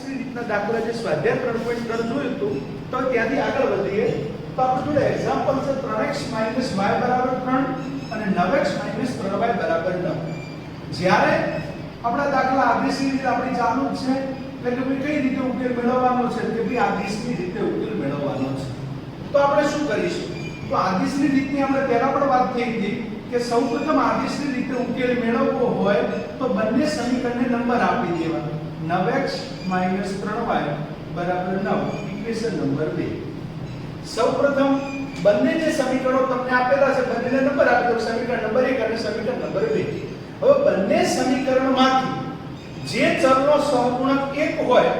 આદિશની રીતના દાખલા જે સ્વાધ્યાય 3.3 જોયું હતું તો ત્યાંથી આગળ વધીએ તો આપણે જોડે એક્ઝામ્પલ છે 3x - y = 3 અને 9x - 3y = 9. જ્યારે આપણા દાખલા આદિશની રીતે આપણી ચાલુ જ છે એટલે કે ભાઈ કઈ રીતે ઉકેલ મેળવવાનો છે કે ભાઈ આદિશની રીતે ઉકેલ મેળવવાનો છે. તો આપણે શું કરીશું? તો આદિશની રીતની આપણે પહેલા પણ વાત થઈ હતી કે સૌપ્રથમ આદિશની રીતે ઉકેલ મેળવવો હોય તો બંને સમીકરણને નંબર આપી દેવા. 9x - 3y = 9 equation number 2. સૌપ્રથમ બંને જે સમીકરણો તમને આપેલા છે બંનેને નંબર આપી દો. સમીકરણ નંબર 1 અને સમીકરણ નંબર 2. હવે બંને સમીકરણમાંથી જે ચલનો સહગુણક 1 હોય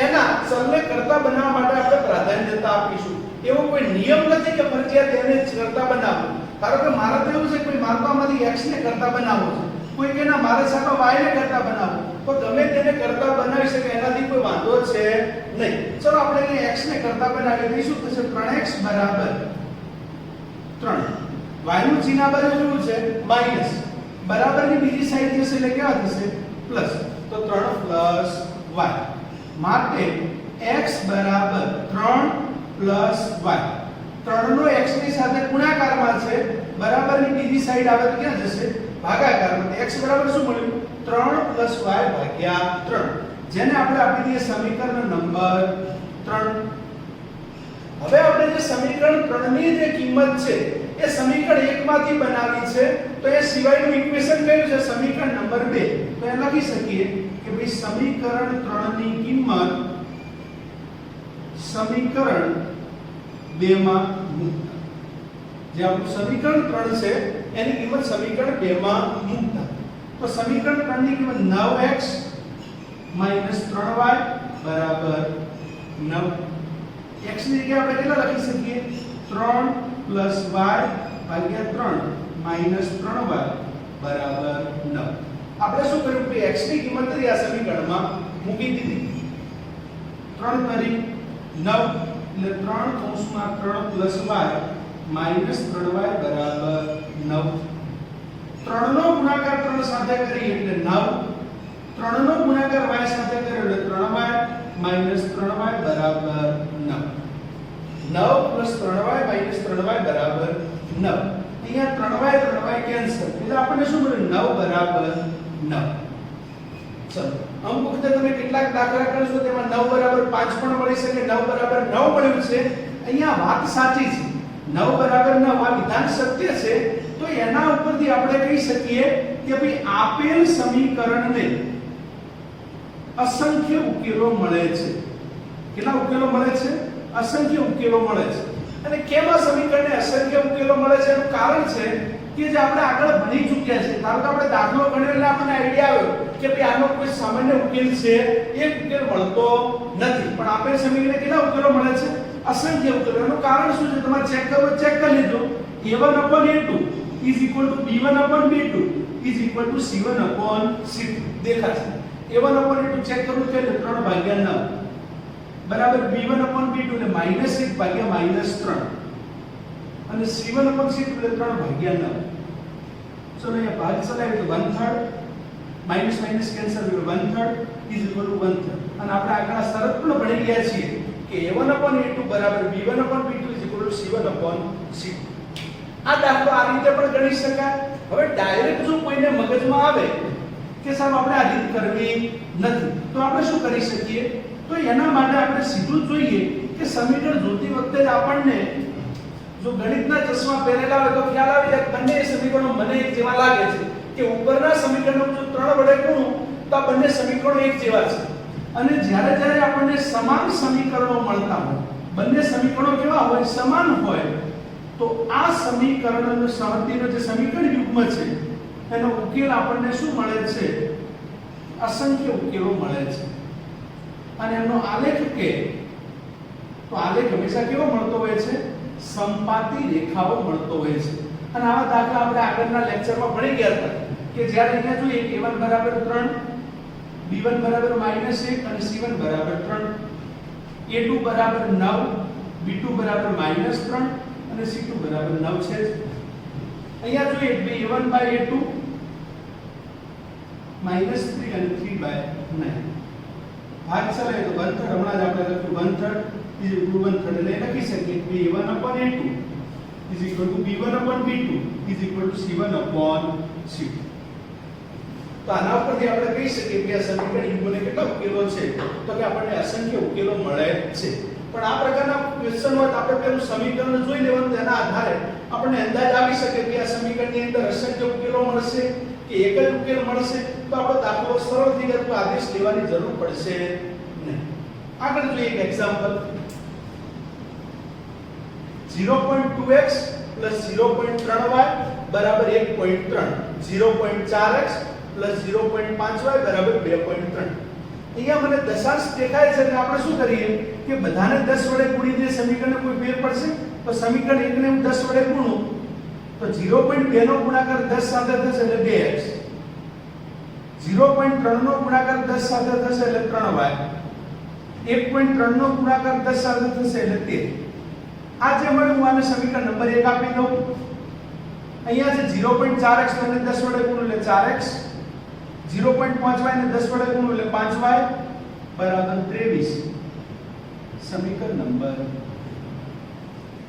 એના ચલને કરતા બનાવવા માટે આપણે પ્રાધાન્યતા આપીશું. એવો કોઈ નિયમ નથી કે ફરજિયાત એને જ કરતા બનાવવું. ધારો કે મારે તો એવું છે કે મારે તો આમાંથી x ને કરતા બનાવવો છે, કોઈ કે ના મારે સામે y ને કરતા બનાવવો, તો ગમે તેને કરતા બનાવી શકે એનાથી કોઈ વાંધો છે નહીં. ચલો આપણે અહીં x ને કરતા બનાવીએ તો શું થશે? 3x = 3. y નું ચિહ્ન આ બાજુ શું છે? માઈનસ. બરાબરની બીજી સાઈડ જશે એટલે કેવા થશે? પ્લસ. તો 3 + y માટે x = 3 + y. 3 નો x ની સાથે ગુણાકારમાં છે, બરાબરની બીજી સાઈડ આવે તો ક્યાં જશે? ભાગાકારમાં. x બરાબર શું મળ્યું? 3 + y / 3, જેને આપણે આપી દઈએ સમીકરણ નંબર 3. હવે આપણે જે સમીકરણ 3 ની જે કિંમત છે એ સમીકરણ 1 માંથી બનાવી છે તો એ સિવાયનું ઇક્વેશન કયું છે? સમીકરણ નંબર 2. તો એ લખી શકીએ કે ભાઈ સમીકરણ 3 ની કિંમત સમીકરણ 2 માં મૂકતા. જે આપણું સમીકરણ 3 છે એની કિંમત સમીકરણ 2 માં મૂકતા. તો સમીકરણ 3 ની કિંમત 9x - 3y = 9. x ની જગ્યાએ આપણે કેટલા લખી શકીએ? 3 + y / 3 - 3y = 9. આપણે શું કર્યું કે x ની કિંમત આ સમીકરણમાં મૂકી દીધી. 3 * 9 એટલે 3 કૌંસમાં 3 + y - 3y = 9. 3 નો ગુણાકાર 3 સાથે કરીએ એટલે 9. 3 નો ગુણાકાર y સાથે કર્યો એટલે 3y - 3y = 9. 9 + 3y - 3y = 9. અહીંયા 3y કેન્સલ એટલે આપણને શું મળ્યું? 9 = 9. ચલો અમુક વખતે તમે કેટલાક દાખલા કરશો તેમાં 9 = 5 પણ મળી શકે, 9 = 9 મળ્યું છે. અહીંયા વાત સાચી છે, 9 = 9 આ વિધાન સત્ય છે. તો એના ઉપરથી આપણે કહી શકીએ કે ભાઈ આપેલ સમીકરણને અસંખ્ય ઉકેલો મળે છે. કેટલા ઉકેલો મળે છે? અસંખ્ય ઉકેલો મળે છે. અને કેમ આ સમીકરણને અસંખ્ય ઉકેલો મળે છે એનું કારણ છે કે જે આપણે આગળ ભણી ચૂક્યા છે. ધારો કે આપણે દાખલો ગણ્યો એટલે આપણને આઈડિયા આવ્યો કે ભાઈ આનો કોઈ સામાન્ય ઉકેલ છે, એક ઉકેલ મળતો નથી. પણ આપેલ સમીકરણને કેટલા ઉકેલો મળે છે? અસંખ્ય ઉકેલો. એનું કારણ શું છે? તમારે ચેક કરવું, ચેક કરી લીધું. a1/a2 = b1/b2 = c1/c2 દેખાશે. a1/a2 ચેક કરવું છે એટલે 3/9 બરાબર b1/b2 એટલે -1/-3 અને c1/c2 એટલે 3/9. ચલો અહીંયા ભાગ ચલાવીએ તો 1/3 માઈનસ માઈનસ કેન્સલ એટલે 1/3 = 1/3. અને આપણે આગળ શરત પણ ભણી ગયા છીએ કે a1/a2 = b1/b2 = c1/c2. આ દાખલો આ રીતે પણ ગણી શકાય. હવે ડાયરેક્ટ જો કોઈને મગજમાં આવે કે સાહેબ આપણે આ રીત કરવી નથી તો આપણે શું કરી શકીએ? તો એના માટે આપણે સીધું જોઈએ કે સમીકરણ જોતી વખતે જ આપણને જો ગણિતના ચશ્મા પહેરેલા હોય તો ખ્યાલ આવી જાય બંને સમીકરણો મને એક જેવા લાગે છે કે ઉપરના સમીકરણો જો 3 વડે ગુણું તો આ બંને સમીકરણો એક જેવા છે. અને જ્યારે આપણને સમાન સમીકરણો મળતા હોય, બંને સમીકરણો કેવા હોય? સમાન હોય, તો આ સમીકરણનો સમષ્ટિનો જે સમીકરણ યુગ્મ છે એનો ઉકેલ આપણને શું મળે છે? અસંખ્ય ઉકેલો મળે છે. અને એનો આલેખ કે તો આલેખ હંમેશા કેવો મળતો હોય છે? સમપાતી રેખાઓ મળતો હોય છે. અને આવા દાખલા આપણે આગળના લેક્ચરમાં ભણી ગયા હતા કે જ્યારે અહીંયા જોઈએ કે a1 = 3, b1 = -1 અને c1 = 3, a2 = 9, b2 = -3 અને c2 = 9 છે. અહીંયા જોઈએ કે a1/a2 -3 અને 3/9. ભાગ ચલાવીએ તો 1/3 હમણાં જ આપણે લખ્યું 1/3 is equal to 1/3 એટલે લખી શકીએ કે a1/a2 is equal to b1/b2 is equal to c1/c2. તો આના ઉપરથી આપણે કહી શકીએ કે આ સમીકરણ યુને કેટલા ઉકેલો છે તો કે આપણને અસંખ્ય ઉકેલો મળે છે. પણ આ પ્રકારના ક્વેશ્ચન હોય તો આપણે પેલું સમીકરણ જોઈ લેવાનું, તેના આધારે આપણને અંદાજ આવી શકે કે આ સમીકરણની અંદર અસંખ્ય ઉકેલો મળશે કે એક જ ઉકેલ મળશે. તો આપણો દાખલો સરળ થઈ જાય, તો આદેશ લેવાની જરૂર પડશે નહીં. આગળ જોઈએ એક એક્ઝામ્પલ. 0.2x + 0.3y બરાબર 1.3, 0.4x + 0.5y બરાબર 2.3. અહીંયા મને દશાંશ દેખાય છે એટલે આપણે શું કરીએ કે બધાને 10 વડે ગુણી દે, સમીકરણને કોઈ ફેર પડશે તો સમીકરણ 1 ને હું 10 વડે ગુણું તો 0.2 નો ગુણાકાર 10 સાથે થશે એટલે 2x, 0.3 નો ગુણાકાર 10 સાથે થશે એટલે 3y, 1.3 નો ગુણાકાર 10 સાથે થશે એટલે 13. આ જે મળ્યું હું આને સમીકરણ નંબર 1 આપી દઉં. અહીંયા છે 0.4x ને 10 વડે ગુણું એટલે 4x, 0.5y ને 10 વડે ગુણું એટલે 5y બરાબર 23. સમીકરણ નંબર.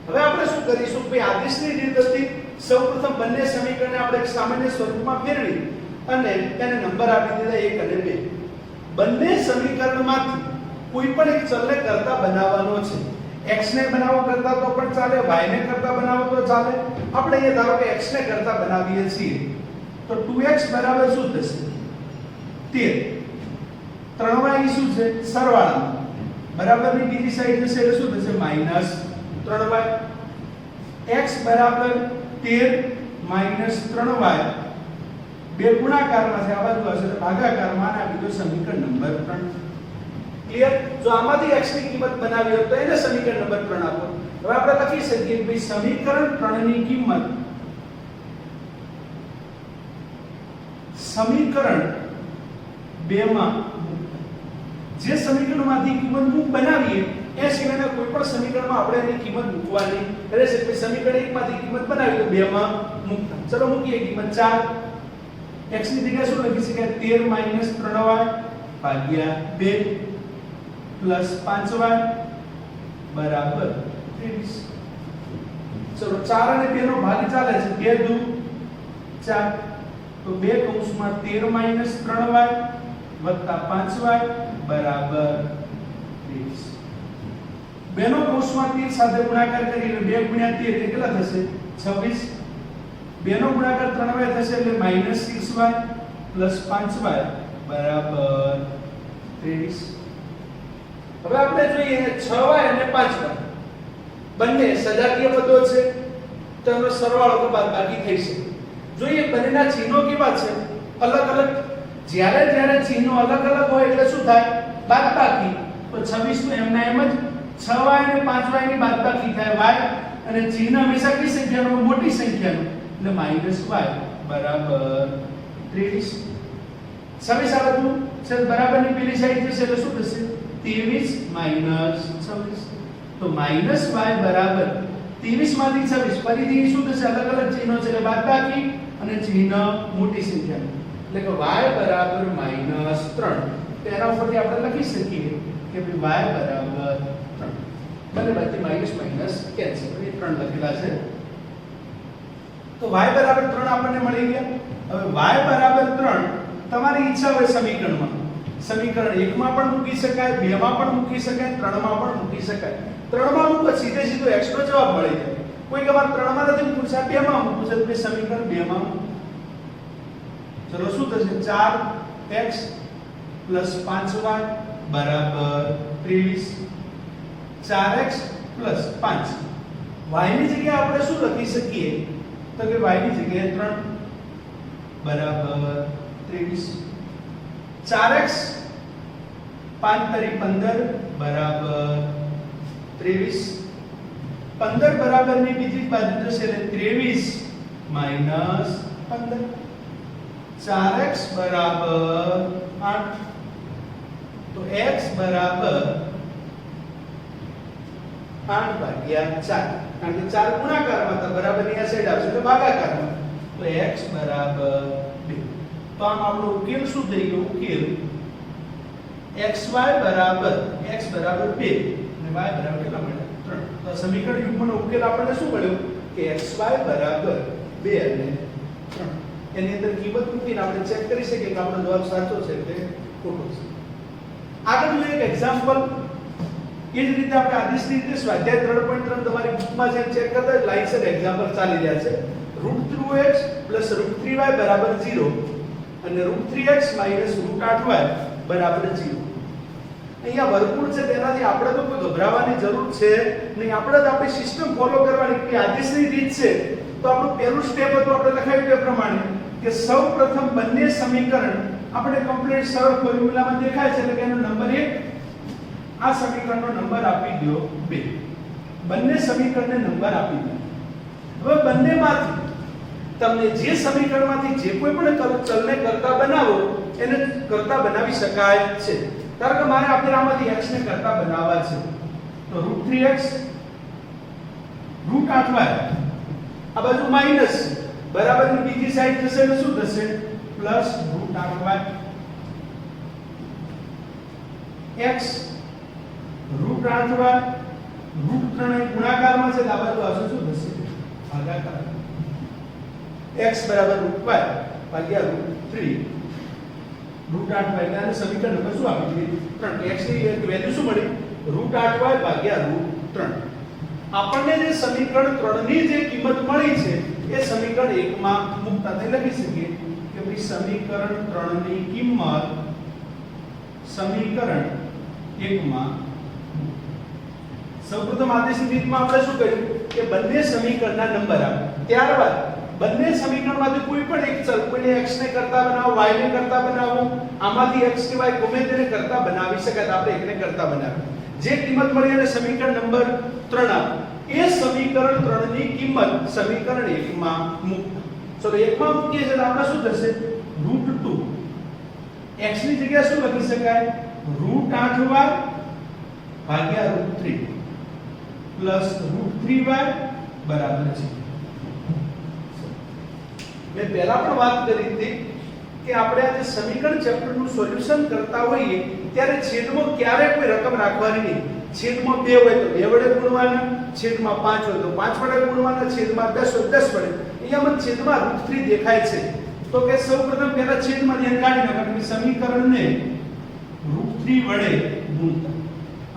હવે આપણે શું કરીશું કે આદેશની રીતથી સૌપ્રથમ બંને સમીકરણને આપણે એક સામાન્ય સ્વરૂપમાં ફેરવી અને તેને નંબર આપી દીધા 1 અને 2. બંને સમીકરણમાંથી કોઈ પણ એક ચલને કરતા બનાવવાનો છે. x ને બનાવો કરતા તો પણ ચાલે, y ને કરતા બનાવો તો ચાલે. આપણે અહીંયા ધારો કે x ને કરતા બનાવીએ છીએ તો 2x બરાબર શું થશે 13. 3y શું છે સરવાળા બરાબરની બીજી સાઈડ જશે એટલે શું થશે -3y. x બરાબર 13 - 3y બે ગુણાકારમાં છે, આ બાજુ હશે તો ભાગાકારમાં અને આ બીજો સમીકરણ નંબર 3. ક્લિયર? જો આમાંથી x ની કિંમત બનાવી હોય તો એને સમીકરણ નંબર 3 આપો. હવે આપણે લખી શકીએ કે ભાઈ સમીકરણ 3 ની કિંમત સમીકરણ 2 માં જે સમીકરણમાંથી કિંમત બનાવીએ એ સિવાયના કોઈ પણ સમીકરણમાં આપણે એની કિંમત મૂકવાની રહેશે. કે સમીકરણ 1 માંથી કિંમત બનાવી તો 2 માં મૂકતા. ચલો મૂકીએ કિંમત 4. x ની જગ્યાએ શું લખી શકાય 13 - 3y ભાગ્યા 2 પ્લસ 5y બરાબર 23. ચલો 4 અને 2 નો ભાગ ચાલે છે 2 દુ 4 તો 2 કૌંસમાં 13 - 3y વત્તા 5y બરાબર 23. 2 નો કૌંસમાં 13 સાથે ગુણાકાર કરીએ એટલે 2 * 13 એટલે કેટલા થશે 26. 2 નો ગુણાકાર 3y થશે એટલે -6y પ્લસ 5y બરાબર 23. હવે આપણે જોઈએ 6y અને 5y બંને સજાતીય પદો છે તો એનો સરવાળો કે બાદબાકી થઈ શકે. જોઈએ બંનેના ચિહ્નો કેવા છે અલગ અલગ. જ્યારે ચિહ્નો અલગ અલગ હોય એટલે શું થાય બાદબાકી. તો 26 તો એમના એમ જ 6y અને 5y ની બાદબાકી થાય y અને ચિહ્ન હંમેશા કઈ સંખ્યાનો મોટી સંખ્યાનો એટલે -y બરાબર 23. 26 આ બધું છે બરાબરની પેલી સાઈડ જશે એટલે શું થશે 23 - 26. તો -y બરાબર 23 માંથી 26 ફરીથી શું થશે અલગ અલગ ચિહ્નો છે એટલે બાદબાકી અને ચિહ્ન મોટી સંખ્યાનું એટલે કે y બરાબર -3. તેના ઉપરથી આપણે લખી શકીએ કે ભાઈ y બરાબર 3. બંને બાજુથી માઈનસ કેન્સલ એ 3 લખેલા છે. તો y બરાબર 3 આપણને મળી ગયા. હવે y બરાબર 3 તમારી ઈચ્છા હોય સમીકરણમાં સમીકરણ 1 માં પણ મૂકી શકાય, 2 માં પણ મૂકી શકાય, 3 માં પણ મૂકી શકાય. 3 માં મૂકો સીધે સીધો x નો જવાબ મળી જાય. કોઈ કવાર 3 માં નથી મૂકવું છે 2 માં મૂકવું છે તો સમીકરણ 2 માં ચલો શું થશે 4x + 5y બરાબર 23. 4x + 5 y ની જગ્યાએ આપણે શું લખી શકીએ તો કે y ની જગ્યાએ 3 બરાબર 23. 4x 5 * 15 બરાબર 23. 15 બરાબરની બીજી બાજુ જશે એટલે 23 - 15. 4x બરાબર 8 તો x બરાબર 8/4 કારણ કે 4 ગુણાકારમાં હતા બરાબરની આ સાઈડ આવશે એટલે ભાગાકારમાં તો x બરાબર 2. તો આમ આપણો ઉકેલ શું થઈ ગયો ઉકેલ xy બરાબર x બરાબર 2 અને y બરાબર કેટલા મળ્યા 3. તો સમીકરણ યુગ્મનો ઉકેલ આપણને શું મળ્યો કે xy બરાબર 2 અને 3. એની અંદર કિંમત મૂકીને આપણે ચેક કરી શકીએ કે આપણો જવાબ સાચો છે કે ખોટો છે. આગળ જોઈએ એક એક્ઝામ્પલ. એ જ રીતે આપણે આદેશની રીતે સ્વાધ્યાય 3.3 તમારી બુકમાં જે ચેક કરતા લાઈન એક્ઝામ્પલ ચાલી રહ્યા છે. √2x + √3y બરાબર 0 અને √3x - √8y બરાબર 0. અહીંયા વર્ગમૂળ છે તેનાથી આપણે તો કોઈ ગભરાવાની જરૂર છે નહીં. આપણે તો આપણી સિસ્ટમ ફોલો કરવાની કે આદેશની રીત છે. તો આપણું પહેલું સ્ટેપ હતું આપણે લખાયું તે પ્રમાણે કે સૌપ્રથમ બંને સમીકરણ આપણે કમ્પ્લીટ સરળ ફોર્મ્યુલામાં દેખાય છે એટલે કે એનો નંબર 1 આ સમીકરણનો નંબર આપી દો 2. બંને સમીકરણને નંબર આપી દો. હવે બંનેમાંથી તમને જે સમીકરણમાંથી જે કોઈ પણ ચલને કરતા બનાવો એને કરતા બનાવી શકાય છે. ધારો કે મારે આપેલામાંથી x ને કરતા બનાવવા છે તો √3x √8y આ બાજુ માઈનસ બરાબર ની બીજી સાઈડ થશે તો શું થશે પ્લસ √8y x √8y √3 ગુણાકારમાં છે આ બાજુ આવશે શું થશે ભાગાકાર x બરાબર √y ભાગ્યા √3 √8y એટલે સમીકરણ નંબર શું આપી દીધું 3. x ની વેલ્યુ શું મળી √8y ભાગ્યા √3. આપણને જે સમીકરણ 3 ની જે કિંમત મળી છે એ સમીકરણ 1 માં મૂકતા તે લખી શકીએ કે ભાઈ સમીકરણ 3 ની કિંમત સમીકરણ 1 માં સૌપ્રથમ આદેશની રીતમાં આપણે શું કર્યું કે બંને સમીકરણના નંબર આપ્યા. ત્યારબાદ બંને સમીકરણમાંથી કોઈ પણ એક ચલ કોઈને x ને કરતા બનાવો y ને કરતા બનાવો આમાંથી x કે y ગમે તેને કરતા બનાવી શકાય. આપણે એકને કરતા બનાવ્યું જે કિંમત મળી અને સમીકરણ નંબર 3 આપ્યું એ સમીકરણ 3 ની કિંમત સમીકરણ 1 માં મૂકો. ચલો 1 માં મૂકીએ એટલે આપણે શું થશે √2 x ની જગ્યાએ શું લખી શકાય √8y ભાગ્યા √3 પ્લસ √3y બરાબર છે. મેં પહેલા પણ વાત કરી હતી કે આપણે આ જે સમીકરણ ચેપ્ટરનું સોલ્યુશન કરતા હોઈએ ત્યારે છેદમાં ક્યારે કોઈ રકમ રાખવાની નહીં. છેદમાં 2 હોય તો 2 વડે ગુણવાના, છેદમાં 5 હોય તો 5 વડે ગુણવાના, છેદમાં 10 હોય 10 વડે. અહીંયા મને છેદમાં √3 દેખાય છે તો કે સૌપ્રથમ પહેલા છેદમાં ધ્યાન કાઢી નાખો કે સમીકરણને √3 વડે ગુણતા.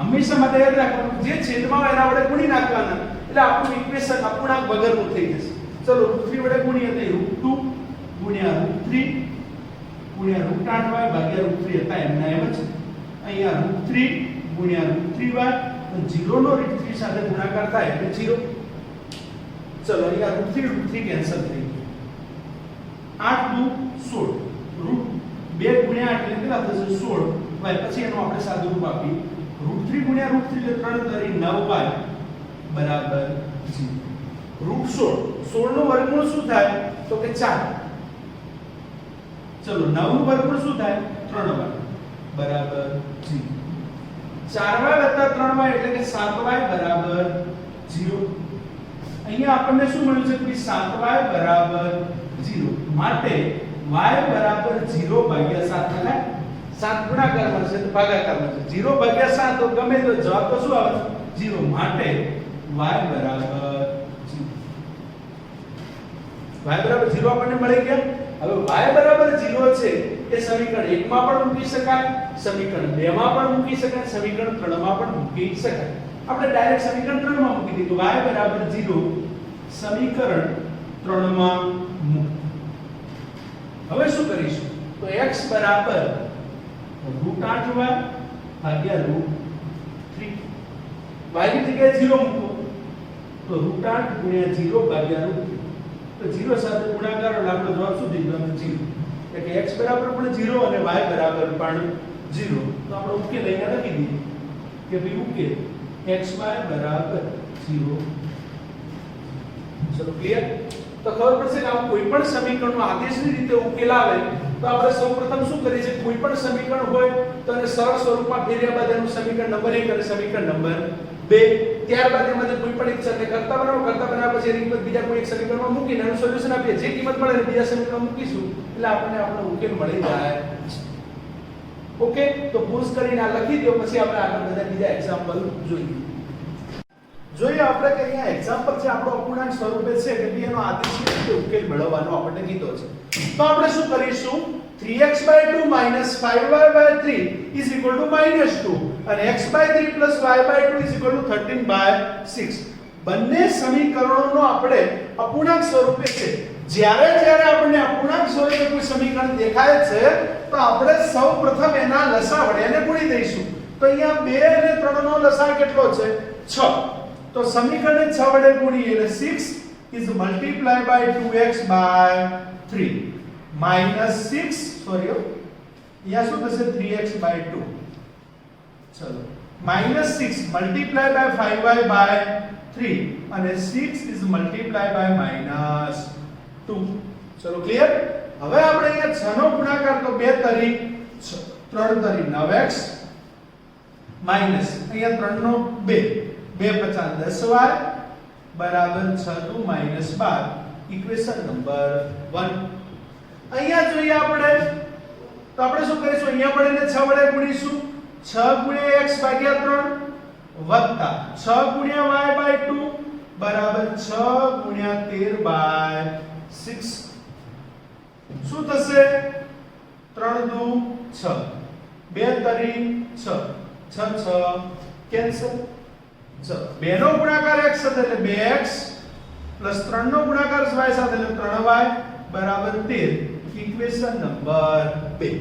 હંમેશા માટે યાદ રાખવાનું જે છેદમાં હોય એના વડે ગુણી નાખવાના એટલે આપણું ઇક્વેશન અપૂર્ણાંક વગરનું થઈ જશે. ચલો √3 વડે ગુણીએ તો √2 ગુણ્યા √3 ગુણ્યા √8y ભાગ્યા √3 હતા એમના એમ જ. અહીંયા √3 ગુણ્યા √3y અને 0 નો √3 સાથે ગુણાકાર થાય એટલે 0. ચલો અહીંયા √3 કેન્સલ થઈ ગયું. 8 × 2 = 16 2 ગુણ્યા 8 એટલે કેટલા થશે 16 y પછી એનો આપણે સાદું રૂપ આપી √3 ગુણ્યા √3 એટલે 3 તરી 9y બરાબર 0. √16 નો વર્ગમૂળ શું થાય તો કે 4. ચલો 9 નું વર્ગમૂળ શું થાય 3y બરાબર 0. 4y + 3y એટલે કે 7y બરાબર 0. અહીંયા આપણને શું મળ્યું છે કે 7y બરાબર 0 માટે y બરાબર 0 ભાગ્યા 7 થાય. 7 ગુણાકારમાં છે તો ભાગાકારમાં છે 0 ભાગ્યા 7 તો ગમે તો જવાબ તો શું આવે 0 માટે y બરાબર 0. y બરાબર 0 આપણને મળી ગયા. હવે y બરાબર 0 છે એ સમીકરણ 1 માં પણ મૂકી શકાય, સમીકરણ 2 માં પણ મૂકી શકાય, સમીકરણ 3 માં પણ મૂકી શકાય. આપણે ડાયરેક્ટ સમીકરણ 3 માં મૂકી દીધું y બરાબર 0 સમીકરણ 3 માં મૂક. હવે શું કરીશું તો x બરાબર √8y ભાગ્યા √3 y ની જગ્યાએ 0 મૂકો તો √8 ગુણ્યા 0 ભાગ્યા √3 તો 0 સાથે ગુણાકાર એટલે આપણો જવાબ શું થઈ ગયો 0. એટલે કે x બરાબર પણ 0 અને y બરાબર પણ 0. તો આપણે ઉકેલ અહીંયા લખી દીધું કે ભઈ ઉકેલ xy બરાબર 0. ચલો ક્લિયર. તો ખબર પડશે કે આ કોઈ પણ સમીકરણનો આદેશની રીતે ઉકેલ આવે તો આપણે સૌપ્રથમ શું કરીએ છીએ કોઈ પણ સમીકરણ હોય તો એને સરળ સ્વરૂપમાં ફેરવ્યા બાદ એનું સમીકરણ નંબર 1 અને સમીકરણ નંબર 2 ત્યારબાદ એમાંથી કોઈ પણ એક ચલને કરતા બનાવ્યા પછી એની કિંમત બીજા કોઈ એક સમીકરણમાં મૂકીને એનું સોલ્યુશન આપીએ. જે કિંમત મળે એને બીજા સમીકરણમાં મૂકીશું એટલે આપણને આપણો ઉકેલ મળી જાય. ઓકે, તો પુશ કરીને આ લખી દો, પછી આપણે આગળ બધા બીજા એક્ઝામ્પલ જોઈએ. જોઈએ આપણે કે અહીંયા એક્ઝામ્પલ છે આપણો અપૂર્ણાંક સ્વરૂપે છે કે બી એનો આદેશી રીતે ઉકેલ મેળવવાનો આપણને કીધો છે. તો આપણે શું કરીશું, 3x/2 - 5y/3 = -2 અને x/3 + y/2 = 13/6. બંને સમીકરણોનો આપણે અપૂર્ણાંક સ્વરૂપે છે. જ્યારે આપણને અપૂર્ણાંક સ્વરૂપે કોઈ સમીકરણ દેખાય છે તો આપણે સૌપ્રથમ એના લસા વડે એને ગુણી દઈશું. તો અહીંયા 2 અને 3 નો લસા કેટલો છે? 6. તો સમીકરણને 6 વડે ગુણીએ એટલે 6 is multiplied by 2x/3 minus 6 sorry અહીંયા શું થશે 3x/2. ચલો minus 6 multiplied by 5y/3 અને 6 is multiplied by -2. ચલો ક્લિયર. હવે આપણે અહીંયા 6 નો ગુણાકાર તો 2 તરી 3 તરી 9x માઈનસ અહીંયા 3 નો 2 2 × 5 = 10y બરાબર 6 * -12 ઇક્વેશન નંબર 1. અહીંયા જોઈએ આપણે તો આપણે શું કરીશું, અહીંયા પણ એને 6 વડે ગુણીશું. 6 × x/3 વત્તા 6 × y/2 બરાબર 6 × 13/6. શું થશે? 3 × 2 = 6 2 તરી 6 6 6 કેન્સલ. 2 નો ગુણાકાર x સાથે એટલે 2x પ્લસ 3 નો ગુણાકાર y સાથે એટલે 3y બરાબર 13 ઇક્વેશન નંબર 2.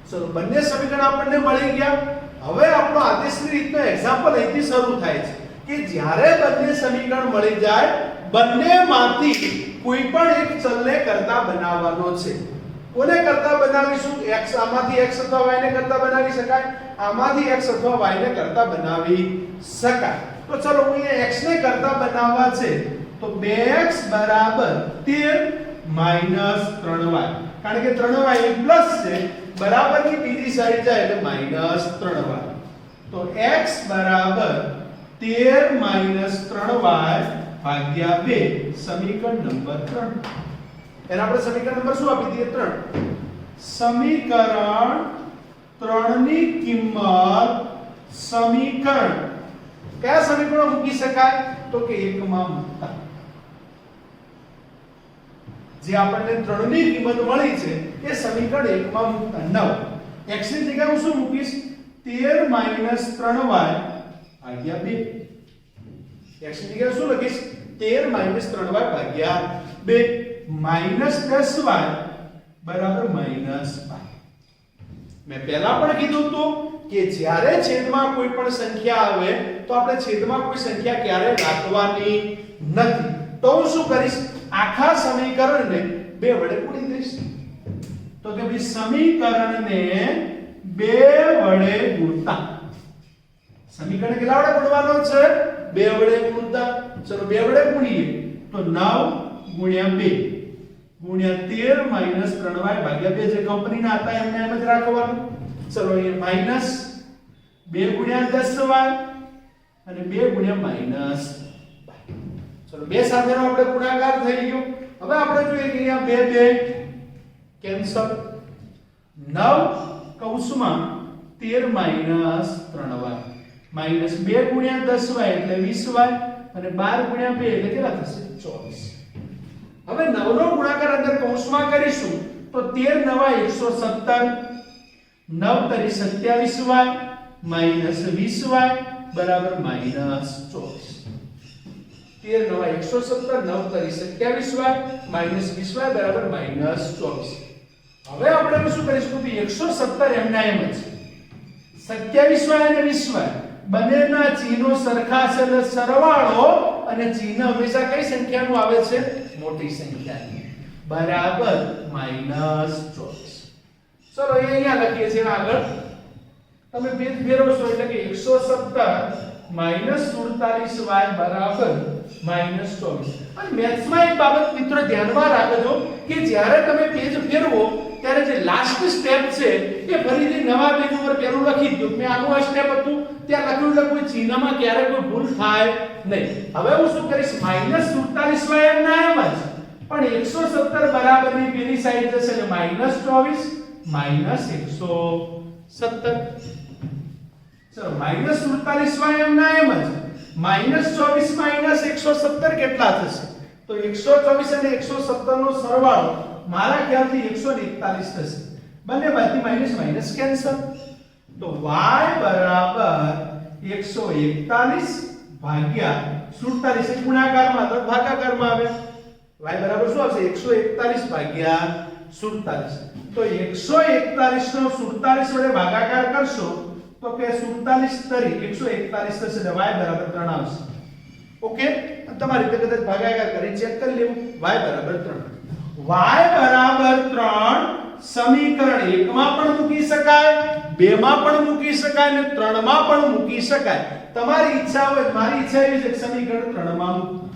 ચલો બંને સમીકરણ આપણને મળી ગયા. હવે આપણો આદેશની રીતનો એક્ઝામ્પલ અહીંથી શરૂ થાય છે કે જ્યારે બંને સમીકરણ મળી જાય બંનેમાંથી કોઈ પણ એક ચલને કરતા બનાવવાનો છે. કોને કરતા બનાવીશું? x આમાંથી x અથવા y ને કરતા બનાવી શકાય, આમાંથી x અથવા y ને કરતા બનાવી શકાય. તો ચલો હું અહીંયા x ને કરતા બનાવવા છે તો 2x બરાબર 13 - 3y, કારણ કે 3y એ પ્લસ છે, બરાબરની બીજી સાઈડ જાય એટલે -3y. તો x બરાબર 13 - 3y ભાગ્યા 2 સમીકરણ નંબર 3. એને આપણે સમીકરણ નંબર શું આપી દઈએ? 3. સમીકરણ 3 ની કિંમત સમીકરણ કયા સમીકરણો મૂકી શકાય? તો કે 1 માં મૂકતા. જે આપણને 3 ની કિંમત મળી છે એ સમીકરણ 1 માં મૂકતા 9. x ની જગ્યાએ હું શું મૂકીશ? 13 - 3y ભાગ્યા 2. x ની જગ્યાએ શું લખીશ? 13 - 3y ભાગ્યા 2 -10y બરાબર -5. મેં પહેલા પણ કીધું હતું કે જ્યારે છેદમાં કોઈ પણ સંખ્યા આવે તો આપણે છેદમાં કોઈ સંખ્યા ક્યારે રાખવાની નથી. તો હું શું કરીશ? આખા સમીકરણને 2 વડે ગુણી દઈશ. તો કે ભાઈ સમીકરણને 2 વડે ગુણતા, સમીકરણ કેટલા વડે ગુણવાનો છે? 2 વડે ગુણતા. ચલો 2 વડે ગુણીએ તો 9 × 2 ગુણ્યા 13 - 3y ભાગ્યા 2. જે કંપનીના હતા એમને એમ જ રાખવાનું. ચલો અહીંયા માઈનસ 2 × 10y અને 2 × -5. ચલો 2 સાથેનો આપણે ગુણાકાર થઈ ગયો. હવે આપણે જોઈએ કે અહીંયા 2 2 કેન્સલ. 9 કૌંસમાં 13 - 3y માઈનસ 2 × 10y એટલે 20y અને 12 × 2 એટલે કેટલા થશે? 24. હવે 9 નો ગુણાકાર અંદર કૌંસમાં કરીશું તો 13 × 9 = 117 9 તરી 27y માઈનસ 20y બરાબર -24. 13 × 9 = 117 9 તરી 27y માઈનસ 20y બરાબર -24. હવે આપણે શું કરીશું કે 117 એમના એમ જ 27y અને 20y બંનેના ચિહ્નો સરખા છે એટલે સરવાળો અને ચિહ્ન હંમેશા કઈ સંખ્યાનું આવે છે? મોટી સંખ્યાની બરાબર -24. ચલો અહીંયા લખીએ છીએ આગળ. તમે પેજ ફેરવશો એટલે કે 117 -47y બરાબર -24. અને મેથ્સમાં એક બાબત મિત્રો ધ્યાનમાં રાખજો કે જ્યારે તમે પેજ ફેરવો ત્યારે જે લાસ્ટ સ્ટેપ છે એ ફરીથી નવા પેજ ઉપર પેલું લખી દો. મેં આનું આ સ્ટેપ હતું ત્યાં લખ્યું એટલે કોઈ ચિહ્નમાં ક્યારે કોઈ ભૂલ થાય નહીં. હવે હું શું કરીશ? -47y એમના એમ જ, પણ 117 બરાબરની પેલી સાઈડ જશે એટલે -24 -117. 17 ચલો -47y એમ ના એમ જ -24 -117 કેટલા થશે તો 124 અને 117 નો સરવાળો મારા ખ્યાલથી 141 થશે બંને બાજુથી માઈનસ માઈનસ કેન્સલ તો y બરાબર 141 ભાગ્યા 47 એ ગુણાકારમાં તો ભાગાકારમાં આવે y બરાબર શું આવશે 141 ભાગ્યા 47 તો 141 નો 47 વડે ભાગાકાર કરશો તો કે 47 તરી 141 થશે એટલે y બરાબર 3 આવશે ઓકે તમારી રીતે કદાચ ભાગાકાર કરી ચેક કરી લેવું y બરાબર 3 y બરાબર 3 સમીકરણ 1 માં પણ મૂકી શકાય 2 માં પણ મૂકી શકાય અને 3 માં પણ મૂકી શકાય તમારી ઈચ્છા હોય મારી ઈચ્છા એવી છે કે સમીકરણ 3 માં મૂકું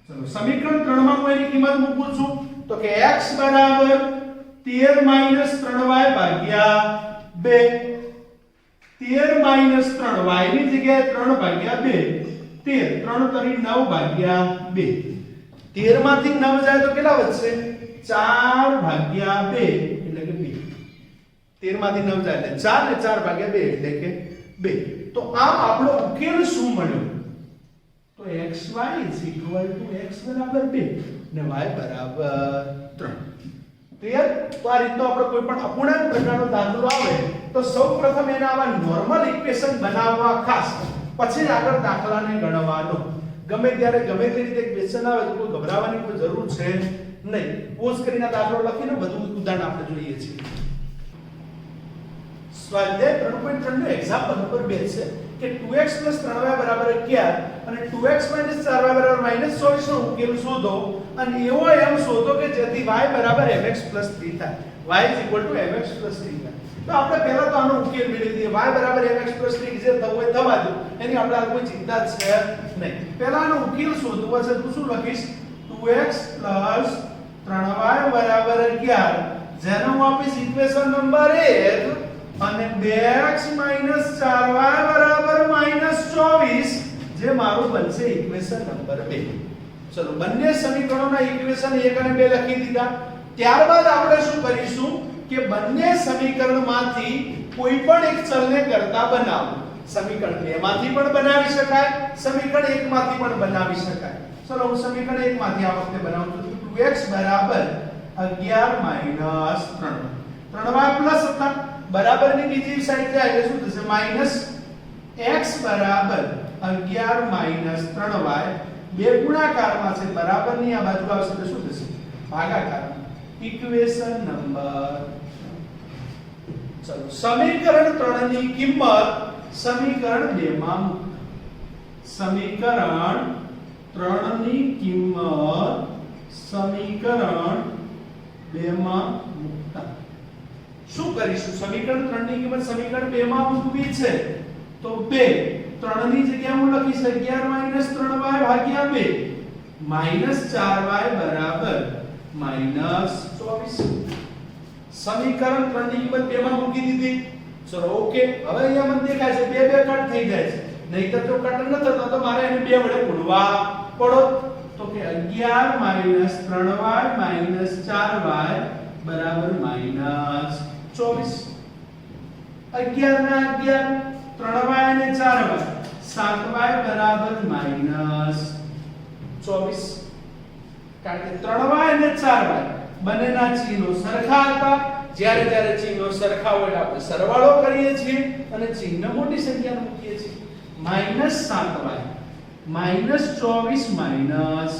ચલો સમીકરણ 3 માં હું એની કિંમત મૂકું છું તો કે x બરાબર 13 3y ભાગ્યા 2 13 3y ની જગ્યાએ 3 ભાગ્યા 2 13 3 તરી 9 ભાગ્યા 2 13 માંથી 9 જાય તો કેટલા વધશે 4 ભાગ્યા 2 એટલે કે 2 13 માંથી 9 જાય એટલે 4 ને 4 ભાગ્યા 2 એટલે કે 2 તો આમ આપણો ઉકેલ શું મળ્યો તો xy x બરાબર 2 ને y બરાબર 3 ક્લિયર તો આ રીતનો આપણે કોઈ પણ અપૂર્ણાંક પ્રકારનો દાખલો આવે તો સૌપ્રથમ એના આવા નોર્મલ ઇક્વેશન બનાવવા ખાસ પછી આગળ દાખલાને ગણવાનો ગમે ત્યારે ગમે તે રીતે ક્વેશ્ચન આવે તો કોઈ ગભરાવાની કોઈ જરૂર છે નહીં પોઝ કરીને દાખલો લખીને વધુ ઉદાહરણ આપણે જોઈએ છીએ સ્વાધ્યાય 3.3 નો એક્ઝામ્પલ નંબર 2 છે કે 2x 3y 11 અને 2x 4y -24 નો ઉકેલ શોધો અને એવો એમ શોધો કે જેથી y mx 3 થાય y mx 3 થાય તો આપણે પહેલા તો આનો ઉકેલ મેળવી દઈએ y mx 3 જે થવું હોય થવા દો એની આપણે આ કોઈ ચિંતા છે નહીં પહેલા આનો ઉકેલ શોધવો છે તો શું લખીશ 2x 3y 11 જેનો હું આપીશ ઇક્વેશન નંબર 1 અને 2x 4y -24 જે મારું બનશે ઇક્વેશન નંબર 2 ચલો બંને સમીકરણોના ઇક્વેશન 1 અને 2 લખી દીધા ત્યારબાદ આપણે શું કરીશું કે બંને સમીકરણમાંથી કોઈ પણ એક ચલને કરતા બનાવો સમીકરણ 2 માંથી પણ બનાવી શકાય સમીકરણ 1 માંથી પણ બનાવી શકાય ચલો હું સમીકરણ 1 માંથી આ વખતે બનાવું છું 2x 11 3 3y હતા બરાબરની બીજી સાઈડ જાય એટલે શું થશે x 11 3y બે ગુણાકારમાં છે બરાબરની આ બાજુ આવશે એટલે શું થશે ભાગાકારમાં ઇક્વેશન નંબર ચલો સમીકરણ 3 ની કિંમત સમીકરણ 2 માં મૂકો સમીકરણ 3 ની કિંમત સમીકરણ 2 માં મૂકતા શું કરીશું સમીકરણ 3 ની કિંમત સમીકરણ 2 માં મૂકવી છે તો 2 3 ની જગ્યાએ હું લખીશ 11 3y ભાગ્યા 2 4y બરાબર -24 સમીકરણ 3 ની કિંમત 2 માં મૂકી દીધી ચલો ઓકે હવે અહીંયા મને દેખાય છે 2 કટ થઈ જાય છે નહીતર તો કટ ન થતો તો મારે એને 2 વડે ગુણવા પડો તો કે 11 3y 4y બરાબર -24 11 ના 11 3y અને 4y 7y બરાબર -24 કારણ કે 3y અને 4y બંનેના ચિહ્નો સરખા હતા જ્યારે જ્યારે ચિહ્નો સરખા હોય આપણે સરવાળો કરીએ છીએ અને ચિહ્ન મોટી સંખ્યાને મૂકીએ છીએ -7y -24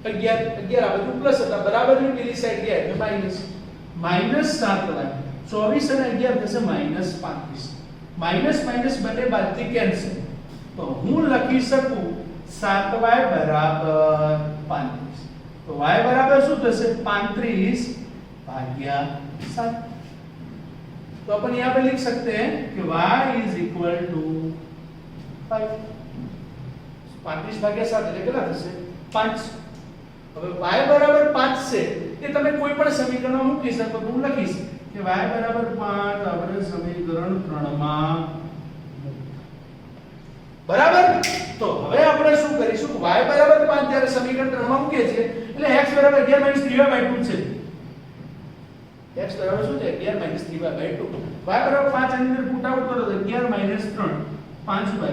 11 આ બધું પ્લસ હતા બરાબરની પેલી સાઈડ ગયા એટલે માઈનસ -7y 24 અને 11 થશે -35 માઈનસ માઈનસ બંને બાદથી કેન્સલ તો હું લખી શકું 7y બરાબર 35 તો y બરાબર શું થશે 35 भाग्या 7 तो अपन यहाँ पे लिख सकते हैं कि y इज इक्वल टू 5 35 ભાગ્યા 7 એટલે કેટલા થશે 5 હવે y બરાબર 5 છે કે તમે કોઈ પણ સમીકરણમાં મૂકી શકો તો હું લખીશ કે y બરાબર 5 આપણે સમીકરણ 3 માં બરાબર તો હવે આપણે શું કરીશું y બરાબર 5 જ્યારે સમીકરણ 3 માં મૂકીએ છીએ એટલે x બરાબર 11 3y/2 છે x બરાબર શું છે 11 - 3/2 y બરાબર 5 આની અંદર પુટ આઉટ કરો તો 11 - 3 5/2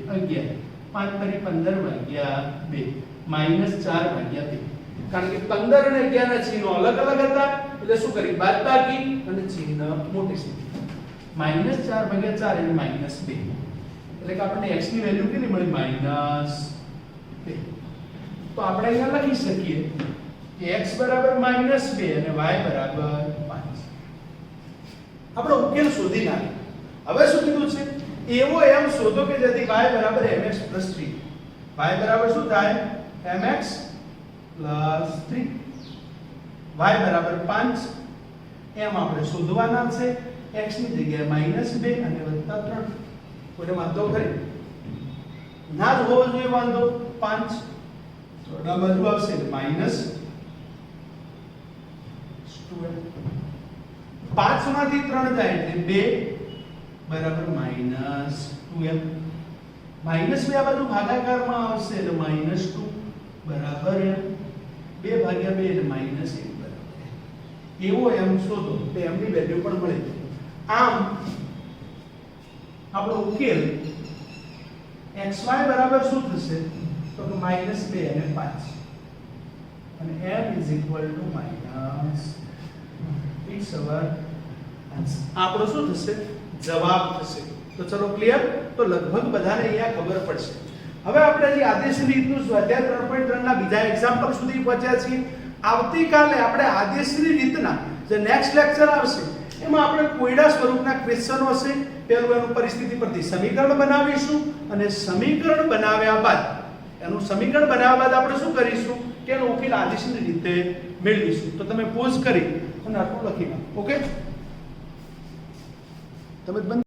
11 5 તરી 15/2 -4/2 કારણ કે 15 અને 11 ના ચિહ્નો અલગ અલગ હતા એટલે શું કરી બાદબાકી અને ચિહ્ન મોટી છે -4/4 એટલે -2 એટલે કે આપણને x ની વેલ્યુ કેટલી મળી -2 તો આપણે અહીંયા લખી શકીએ કે x બરાબર -2 અને y બરાબર 5 આપણો ઉકેલ શોધી નાખ્યો હવે શું કીધું છે એવો એમ શોધો કે જેથી y બરાબર mx 3 y બરાબર શું થાય mx 3 y બરાબર 5 એમ આપણે શોધવાના છે x ની જગ્યાએ -2 અને +3 કોઈને વાંધો ખરી ના જ હોવો જોઈએ વાંધો 5 તો આ બાજુ આવશે -2 5 માંથી 3 જાય એટલે 2 બરાબર -2m -2 આ બાજુ ભાગાકારમાં આવશે એટલે -2 બરાબર m 2 ભાગ્યા 2 એટલે -1 બરાબર એવો m શોધો તો m ની વેલ્યુ પણ મળે આમ આપણો ઉકેલ xy બરાબર શું થશે તો કે -2 અને 5 અને m it's our answer આપણો શું થશે જવાબ થશે તો ચલો ક્લિયર તો લગભગ બધાને અહીંયા ખબર પડશે હવે આપણે જે આદેશની રીતનું સ્વાધ્યાય 3.3 ના બીજા એક્ઝામ્પલ સુધી પહોંચ્યા છીએ આવતીકાલે આપણે આદેશની રીતના જે નેક્સ્ટ લેક્ચર આવશે એમાં આપણે કોયડા સ્વરૂપના ક્વેશ્ચનો હશે પહેલું એનું પરિસ્થિતિ પરથી સમીકરણ બનાવીશું અને સમીકરણ બનાવ્યા બાદ આપણે શું કરીશું કે એનો ઉકેલ આદેશની રીતે મેળવીશું તો તમે પોઝ કરી અને આટલું લખી નાખો ઓકે તમે